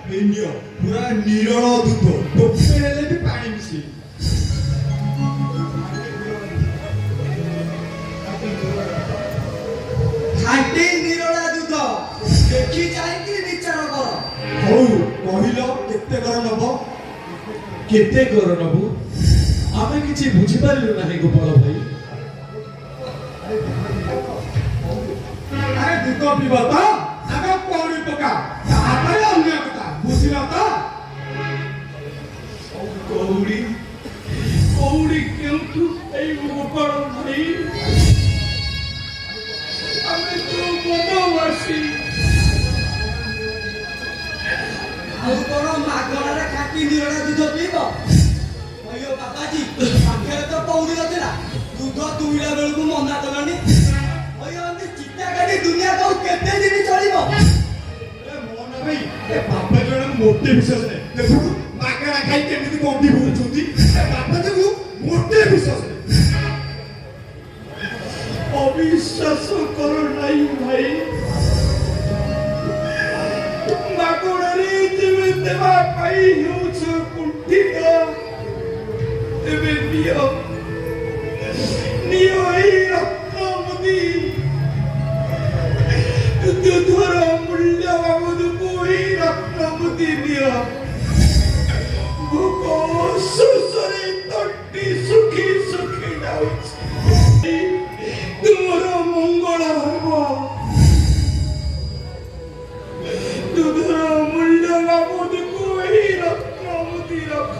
ପୁରା ନିରଳ ଦୁଧ ଟୋପେ ହେଲେ ବି ପାଣି ମିଶି ଖାଣ୍ଟି ନିରଳା ଦୁଧ ଦେଖି ଚାହିଁକି ବିଚାର କର। ହଉ କହିଲ କେତେ କର ନବ? କେତେ କର ନବୁ? ଆମେ କିଛି ବୁଝିପାରିଲୁ ନାହିଁ ଗୋପାଳ ଭାଇ। ଆରେ ଦୁଧ ପିବ ତ ଆଗ କଉଡ଼ି ପକା ତାପରେ ଅନ୍ୟ କଥା ବୁଝିଲ ତ? କଉଡ଼ି କଉଡ଼ି କେଉଁଠୁ ପାଇବୁ ଗୋପାଳ ଭାଇ? ଆମେ ତ ବନବାସୀ। ଆଉ କଣ ମାଗଣାରେ ଖାଣ୍ଟି ନିରଳା ଦୁଧ ପିଇବ? ଅಯ್ୟୋ ବାବାଜୀ ପାଖରେ ତ କଉଡ଼ି ନଥିଲା, ଦୁଧ ଦୁଇଟା ବେଳକୁ ମନା କଲଣି। ଅಯ್ୟୋ ଏମିତି ଚିତା କାଟି ଦୁନିଆ କଉ କେତେ ଦିନ ଚଳିବ? ମୋହନ ଭାଇ ଏ ବାପା ଜଣେ ମୋଟେ ବିଶ୍ୱାସ ନାହିଁ। ଦେଖୁନୁ ମାଗଣା ଖାଇ କେମିତି ଗଣ୍ଡି ବୁଲୁଛନ୍ତି। ଏ ବାପା ଯୋଗୁ ମୋଟେ ବିଶ୍ୱାସ ନାହିଁ। ଅବିଶ୍ୱାସ କର ନାହିଁ ଭାଇ। ମାଗଣାରେ ଯେବେ ଦେବା ପାଇଁ ହେଉଛ କୁଣ୍ଠିତ, ତେବେ ନିଅ ନିଅ ଏହି ରତ୍ନମୁଦି। ଦୁଧର ମୂଲ୍ୟ ବାବଦକୁ ଏହି ରତ୍ନମୁଦି ନିଅ। ଭୋକ ଶୋଷରେ ତଣ୍ଟି ଶୁଖି ଶୁଖି ଯାଉଛି। ତୁମର ମଙ୍ଗଳ ହେବ। ଦୁଧର ମୂଲ୍ୟ ବାବଦକୁ ଏହି ରତ୍ନମୁଦି ରଖ।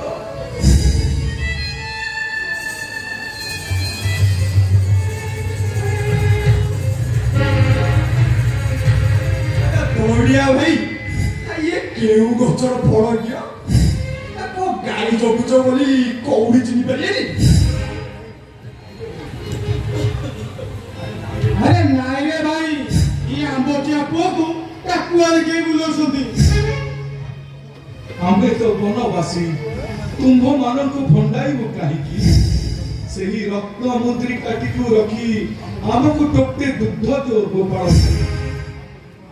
ବଢିଆ ଭାଇ ଇଏ କେଉଁ ଗଛର ଫଳ କିଅ? ଗାଈ ଜଗୁଛ ବୋଲି କଉଡ଼ି ଚିହ୍ନି ପାରିଲେନି? ଆରେ ନାଇଁ ରେ ଭାଇ, ଇ ଆମ୍ବଟିଆ ପୁଅକୁ ଟାକୁଆରେ କେହି ବୁଲଉଛନ୍ତି। ଆମେ ତ ବନବାସୀ, ତୁମ୍ଭମାନଙ୍କୁ ଭଣ୍ଡାଇବୁ କାହିଁକି? ସେହି ରତ୍ନ ମୁଦ୍ରିକାଟିକୁ ରଖି ଆମକୁ ଟୋପେ ଦୁଗ୍ଧ ଦିଅ ଗୋପାଳ।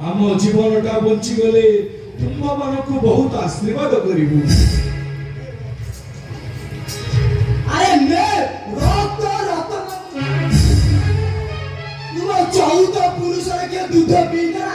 ଆମ ଜୀବନଟା ବଞ୍ଚିଗଲେ ତୁମ୍ଭମାନଙ୍କୁ ବହୁତ ଆଶୀର୍ବାଦ କରିବୁ। ଆରେ ନେ ରକ୍ତ ରତ୍ନ ତୁମ 14 ପୁରୁଷରେ କିଏ ଦୁଧ ପିଇଲା?